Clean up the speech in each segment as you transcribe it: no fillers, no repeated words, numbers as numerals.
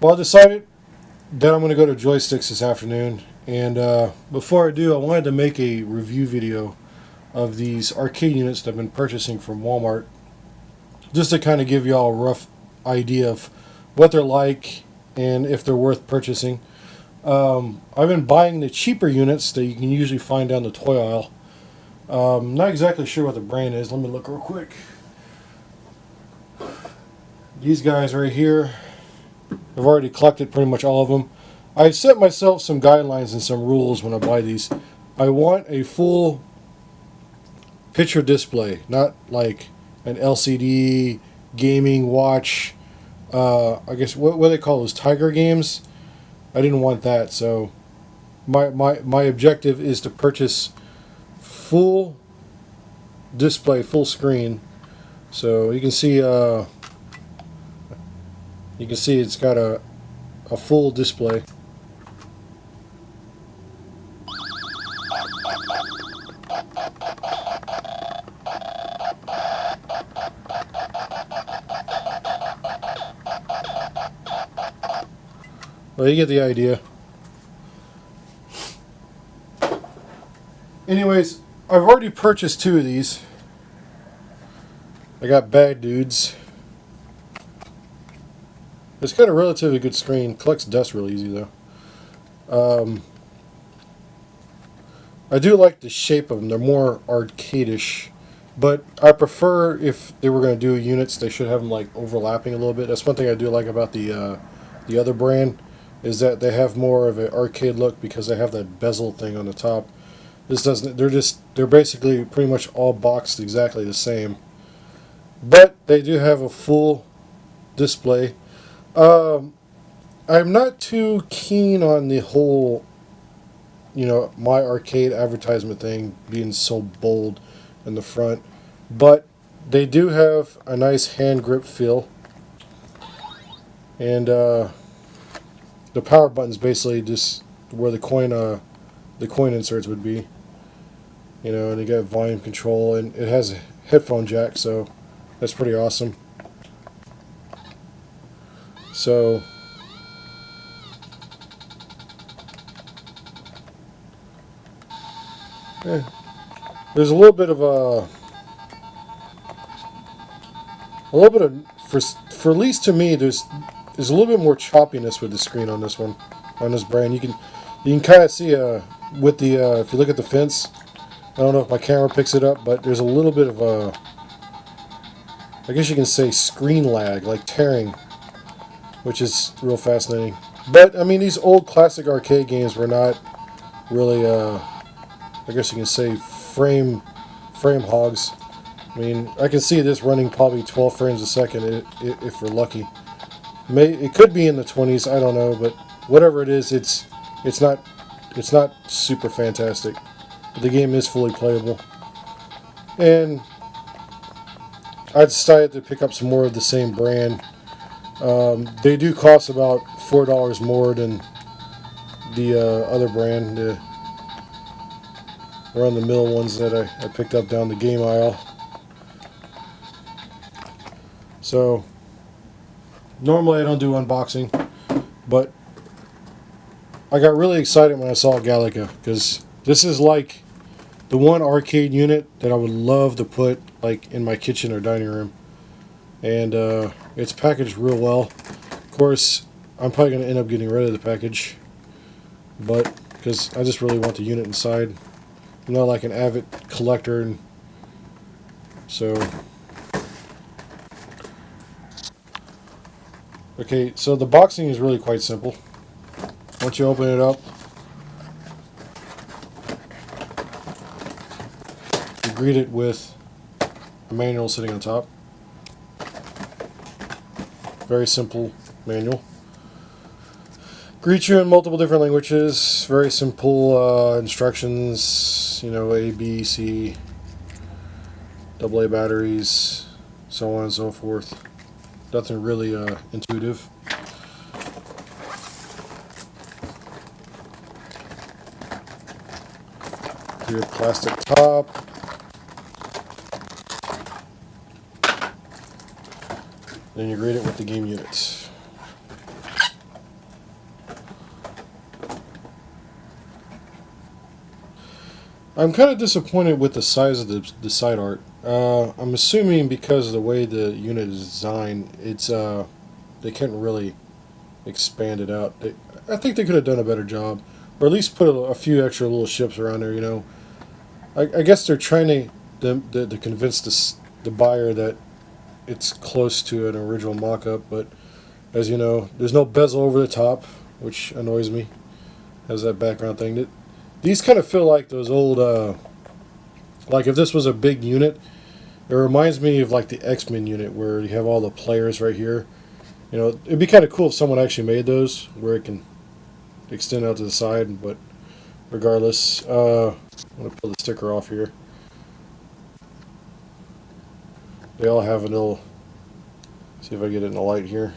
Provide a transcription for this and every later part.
Well, I decided that I'm going to go to Joysticks this afternoon, and before I do, I wanted to make a review video of these arcade units that I've been purchasing from Walmart, just to kind of give you all a rough idea of what they're like and if they're worth purchasing. I've been buying the cheaper units that you can usually find down the toy aisle. Not exactly sure what the brand is. Let me look real quick. These guys right here, I've already collected pretty much all of them. I set myself some guidelines and some rules when I buy these. I want a full picture display, not like an LCD gaming watch. I guess what they call those Tiger games. I didn't want that, so my objective is to purchase full display, full screen. So you can see it's got a full display. Well, you get the idea. Anyways, I've already purchased two of these. I got Bad Dudes. It's got a relatively good screen. Collects dust real easy though. I do like the shape of them. They're more arcade-ish. But I prefer, if they were going to do units, they should have them like overlapping a little bit. That's one thing I do like about the other brand, is that they have more of an arcade look because they have that bezel thing on the top. This doesn't. They're basically pretty much all boxed exactly the same. But they do have a full display. I'm not too keen on the whole, My Arcade advertisement thing being so bold in the front. But they do have a nice hand grip feel. And the power button's basically just where the coin inserts would be. And you got volume control, and it has a headphone jack, so that's pretty awesome. So there's a little bit of for at least to me, there's a little bit more choppiness with the screen on this one, on this brand. You can kind of see with the if you look at the fence. I don't know if my camera picks it up, but there's a little bit of I guess you can say screen lag, like tearing, which is real fascinating. But I mean, these old classic arcade games were not really, I guess you can say, frame hogs. I mean, I can see this running probably 12 frames a second if we're lucky. It could be in the 20s, I don't know, but whatever it is, it's not super fantastic. But the game is fully playable, and I decided to pick up some more of the same brand. They do cost about $4 more than the other brand, the run-of-the-mill ones that I picked up down the game aisle. So normally I don't do unboxing, but I got really excited when I saw Galaga, because this is like the one arcade unit that I would love to put like in my kitchen or dining room. And it's packaged real well. Of course, I'm probably going to end up getting rid of the package, but because I just really want the unit inside. I'm not like an avid collector, and so okay. So the boxing is really quite simple. Once you open it up, you greet it with a manual sitting on top. Very simple manual. Greets you in multiple different languages. Very simple instructions. A, B, C, AA batteries, so on and so forth. Nothing really intuitive. Your plastic top. Then you grade it with the game units. I'm kind of disappointed with the size of the side art. I'm assuming because of the way the unit is designed, it's they couldn't really expand it out. I think they could have done a better job, or at least put a few extra little ships around there. You know, I guess they're trying to convince the buyer that it's close to an original mock-up, but as you know, there's no bezel over the top, which annoys me. Has that background thing. These kind of feel like those old, like if this was a big unit, it reminds me of like the X-Men unit where you have all the players right here. You know, it'd be kind of cool if someone actually made those where it can extend out to the side, but regardless, I'm going to pull the sticker off here. They all have a little, see if I get it in the light here.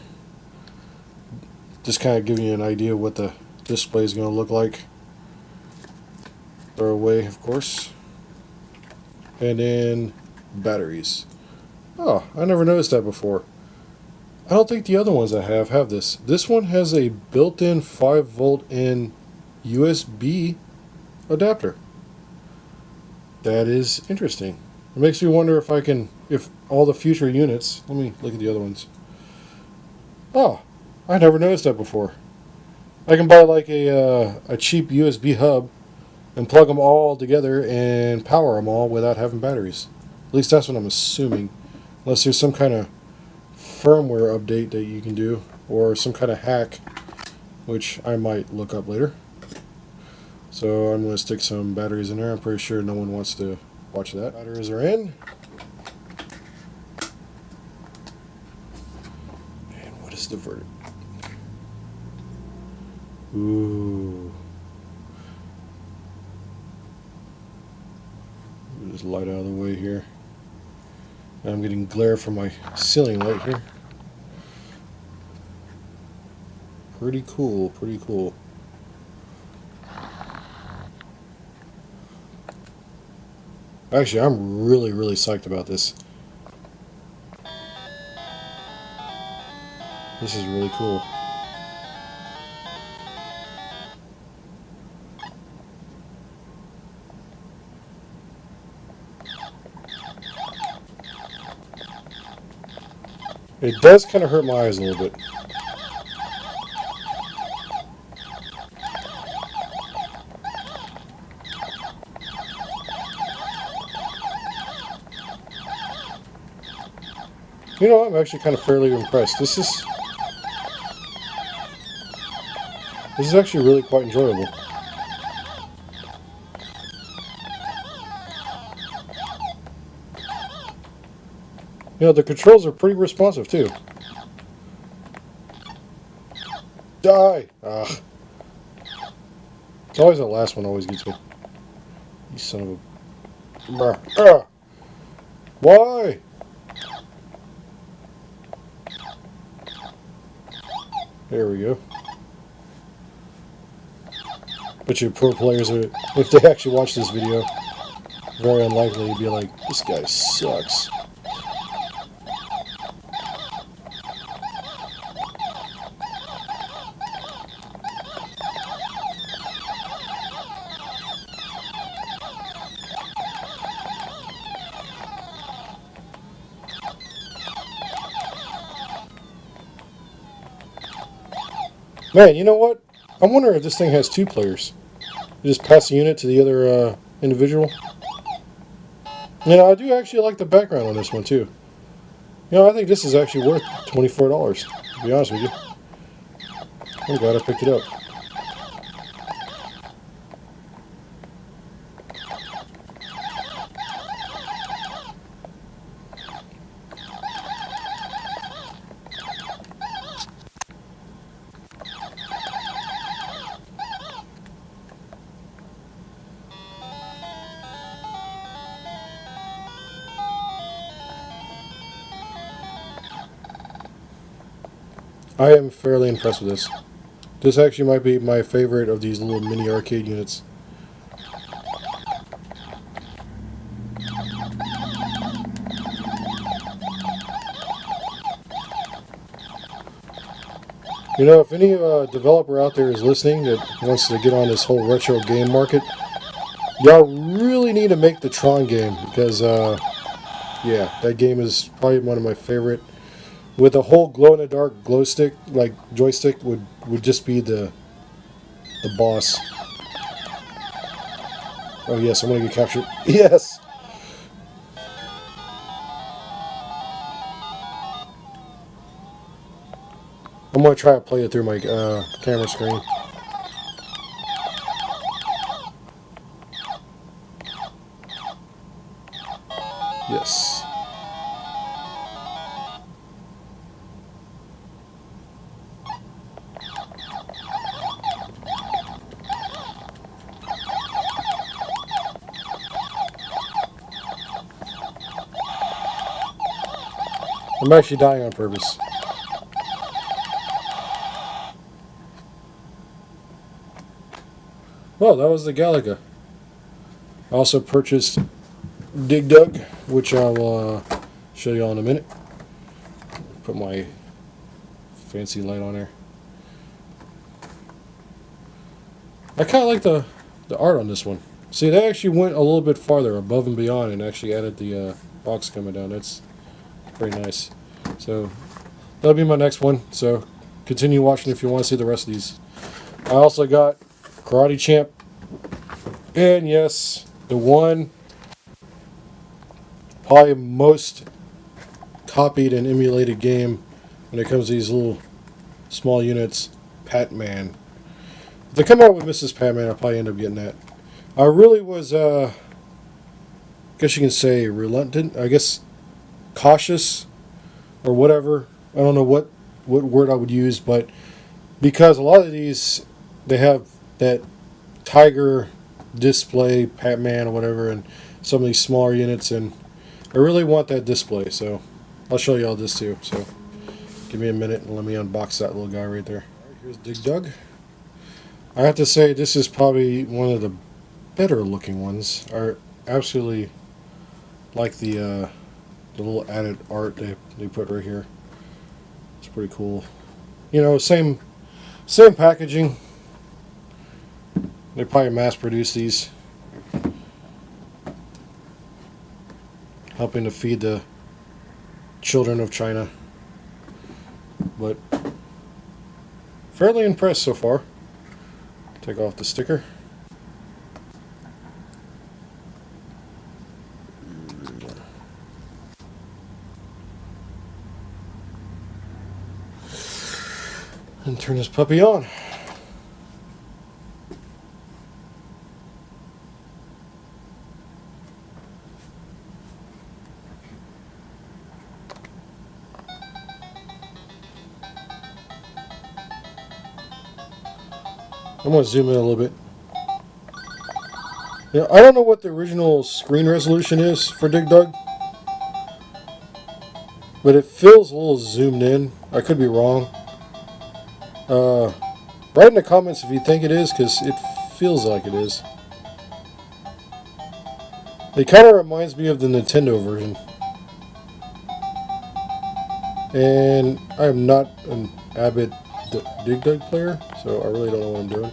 Just kind of giving you an idea what the display is going to look like. Throw away, of course. And then batteries. Oh, I never noticed that before. I don't think the other ones I have this. This one has a built-in 5-volt and USB adapter. That is interesting. It makes me wonder if I can, if all the future units, let me look at the other ones. Oh, I never noticed that before. I can buy like a cheap USB hub and plug them all together and power them all without having batteries. At least that's what I'm assuming. Unless there's some kind of firmware update that you can do, or some kind of hack, which I might look up later. So I'm going to stick some batteries in there. I'm pretty sure no one wants to watch that. Batteries are in. And what is the verdict? Ooh. Just light out of the way here. I'm getting glare from my ceiling light here. Pretty cool, pretty cool. Actually, I'm really psyched about this. This is really cool. It does kind of hurt my eyes a little bit. You know, I'm actually kind of fairly impressed. This is actually really quite enjoyable. You know, the controls are pretty responsive too. Die! Ugh. It's always the last one always gets me. You son of a... Bruh. Why? There we go. But your pro players are, if they actually watch this video, very unlikely to be like, this guy sucks. Man, you know what? I'm wondering if this thing has 2 players. You just pass the unit to the other individual. You know, I do actually like the background on this one too. You know, I think this is actually worth $24, to be honest with you. I'm glad I picked it up. I am fairly impressed with this. This actually might be my favorite of these little mini arcade units. You know, if any developer out there is listening that wants to get on this whole retro game market, Y'all really need to make the Tron game because, yeah, that game is probably one of my favorite. With a whole glow in the dark glow stick, like joystick, would just be the boss. Oh yes, I'm gonna get captured. Yes. I'm gonna try to play it through my camera screen. Yes. I'm actually dying on purpose. Well, that was the Galaga. I also purchased Dig Dug, which I'll show you all in a minute. Put my fancy light on there. I kind of like the art on this one. See, they actually went a little bit farther, above and beyond, and actually added the box coming down. That's pretty nice. So that'll be my next one. So continue watching if you want to see the rest of these. I also got Karate Champ, and yes, the one probably most copied and emulated game when it comes to these little small units, Pac-Man. If they come out with Mrs. Pac-Man, I'll probably end up getting that. I really was, I guess you can say reluctant, I guess cautious or whatever. I don't know what word I would use, but because a lot of these, they have that tiger display, Pac-Man or whatever, and some of these smaller units, and I really want that display, so I'll show you all this too. So give me a minute and let me unbox that little guy right there. All right, here's Dig Dug. I have to say this is probably one of the better looking ones. I absolutely like the little added art they put right here. It's pretty cool. You know, same packaging. They probably mass produce these, helping to feed the children of China. But fairly impressed so far. Take off the sticker. And turn this puppy on. I'm going to zoom in a little bit. Yeah, I don't know what the original screen resolution is for Dig Dug, but it feels a little zoomed in. I could be wrong. Write in the comments if you think it is, because it feels like it is. It kind of reminds me of the Nintendo version. And I am not an avid Dig Dug player, so I really don't know what I'm doing.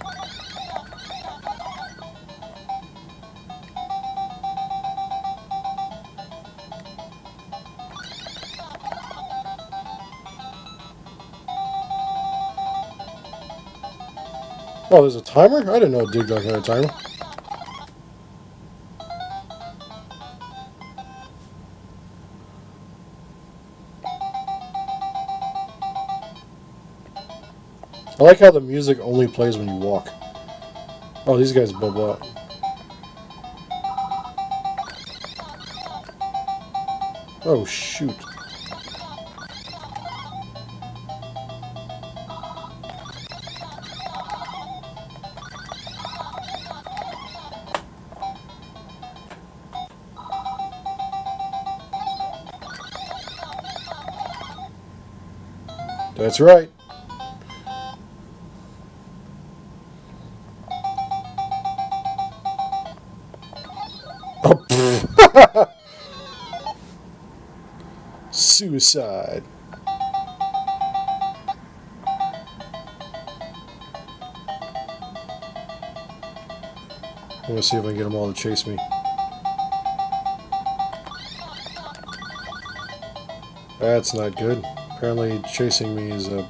Oh, there's a timer? I didn't know Dig Dug had a timer. I like how the music only plays when you walk. Oh, these guys bubble out. Oh, shoot. That's right. Oh, suicide. I'm gonna see if I can get them all to chase me. That's not good. Apparently chasing me is a...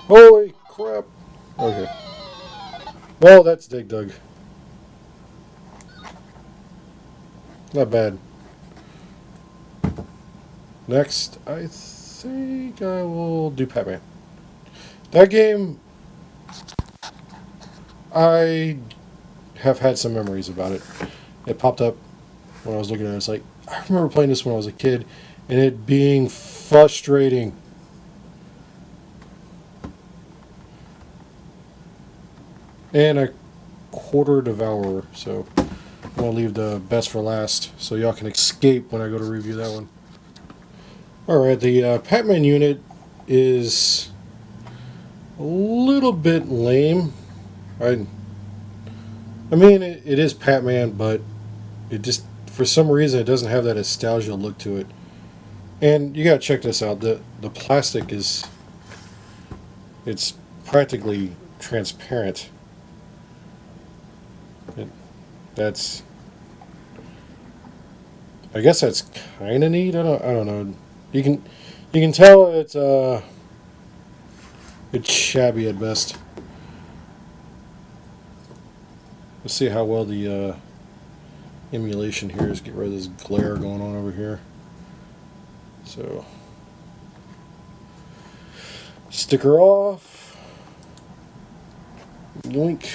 Holy crap! Okay. Well, that's Dig Dug. Not bad. Next, I think I will do Pac-Man. That game, I have had some memories about it. It popped up when I was looking at it. It's like, I remember playing this when I was a kid, and it being frustrating. And a quarter devourer, so I'm going to leave the best for last, so y'all can escape when I go to review that one. Alright, the Pac-Man unit is a little bit lame. I mean, it is Pac-Man, but it just, for some reason, it doesn't have that nostalgia look to it. And you gotta check this out. The plastic is, it's practically transparent. I guess that's kind of neat. I don't know. You can tell it's shabby at best. Let's see how well the emulation here is. Get rid of this glare going on over here. So, sticker off. Yoink.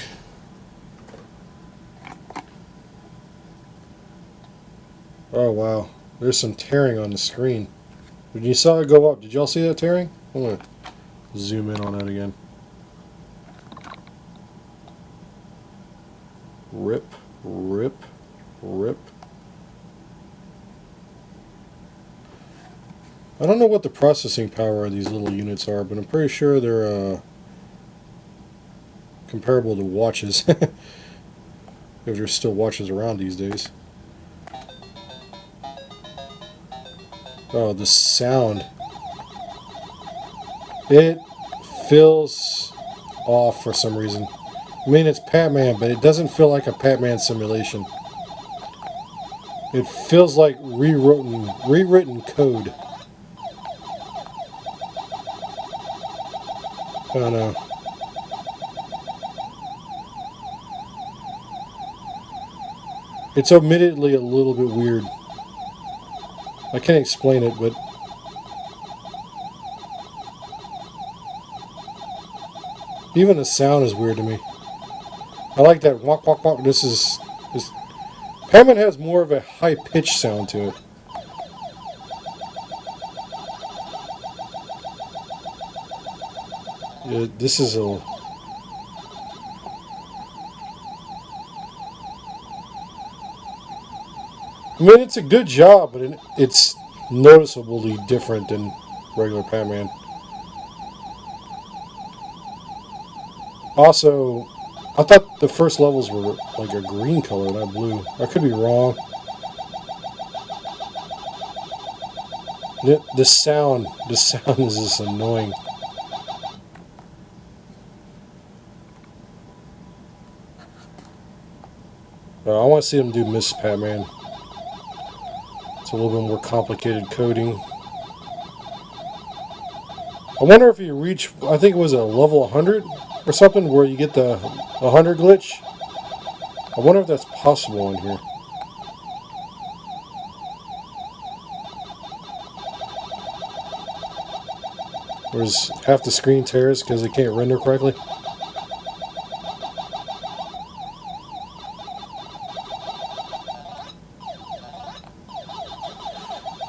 Oh wow, there's some tearing on the screen. When you saw it go up, did y'all see that tearing? I'm going to zoom in on that again. Rip, rip, rip. I don't know what the processing power of these little units are, but I'm pretty sure they're comparable to watches. If there's still watches around these days. Oh, the sound. It feels off for some reason. I mean, it's Pac-Man, but it doesn't feel like a Pac-Man simulation. It feels like rewritten code. I don't know. It's admittedly a little bit weird. I can't explain it, but even the sound is weird to me. I like that walk, walk, walk. This Pac-Man has more of a high-pitched sound to it. Yeah, this is a... I mean, it's a good job, but it's noticeably different than regular Pac-Man. Also, I thought the first levels were like a green color, not blue. I could be wrong. The sound is just annoying. I want to see them do Miss Pac-Man. It's a little bit more complicated coding. I wonder if you reach, I think it was a level 100 or something, where you get the 100 glitch. I wonder if that's possible in here. Whereas half the screen tears because they can't render correctly.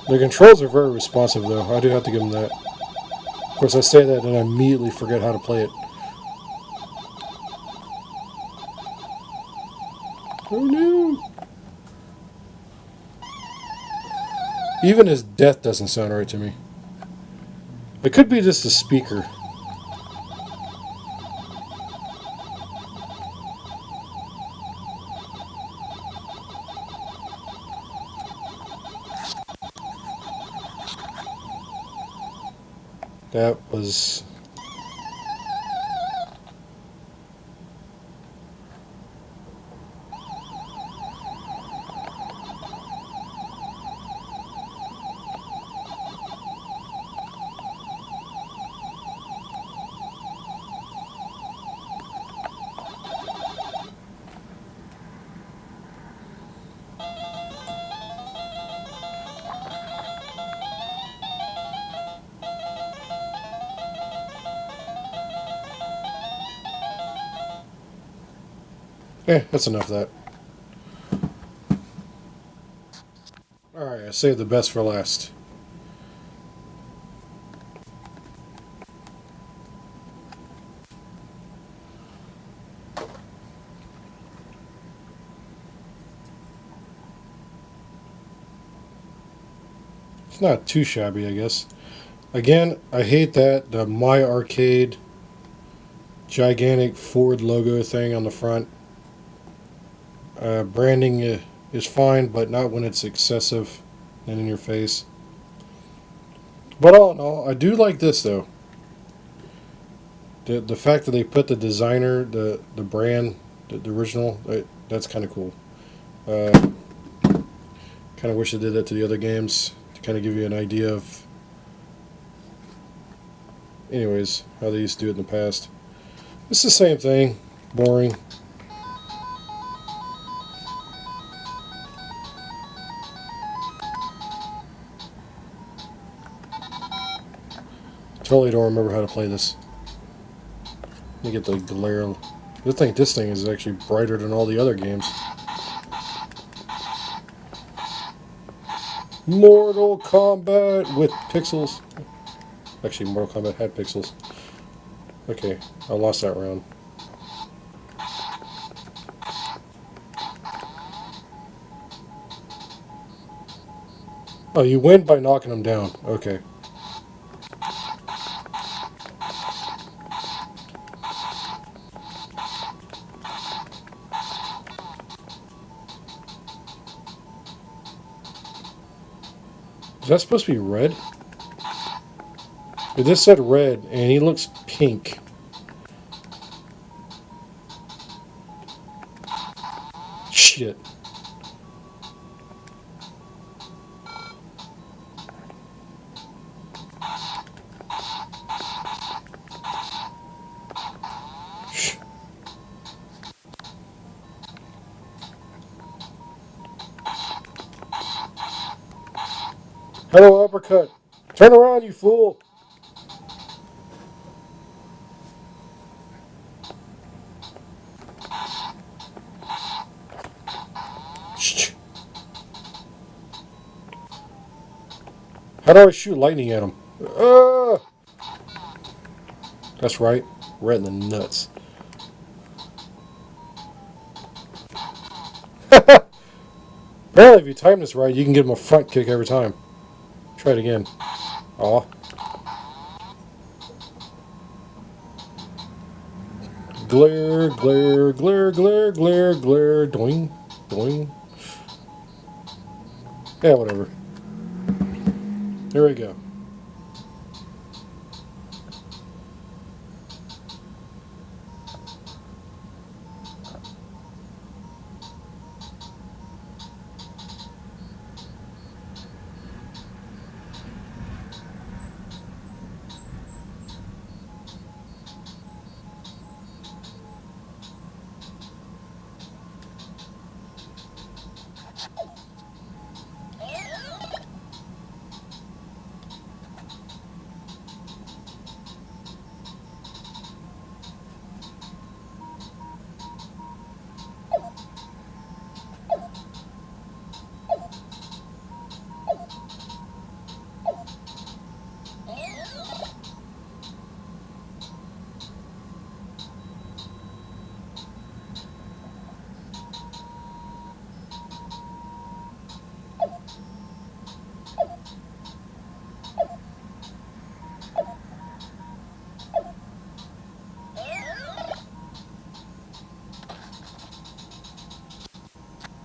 The controls are very responsive though. I do have to give them that. Of course I say that and I immediately forget how to play it. Oh no! Even his death doesn't sound right to me. It could be just the speaker. That was... that's enough of that. Alright, I saved the best for last. It's not too shabby, I guess. Again, I hate that the My Arcade gigantic Ford logo thing on the front. Branding is fine, but not when it's excessive and in your face. But all in all, I do like this though. The fact that they put the designer, the brand, the original, that's kind of cool. Kind of wish they did that to the other games to kind of give you an idea of, anyways, how they used to do it in the past. It's the same thing, boring. Totally don't remember how to play this. Let me get the glare. I think this thing is actually brighter than all the other games. Mortal Kombat with pixels. Actually, Mortal Kombat had pixels. Okay, I lost that round. Oh, you win by knocking them down. Okay. Is that supposed to be red? This said red, and he looks pink. Shit. Hello, uppercut. Turn around, you fool. How do I shoot lightning at him? That's right. Right in the nuts. Apparently, if you time this right, you can give him a front kick every time. Try it again. Aw. Glare, glare, glare, glare, glare, glare. Doing, doing. Yeah, whatever. Here we go.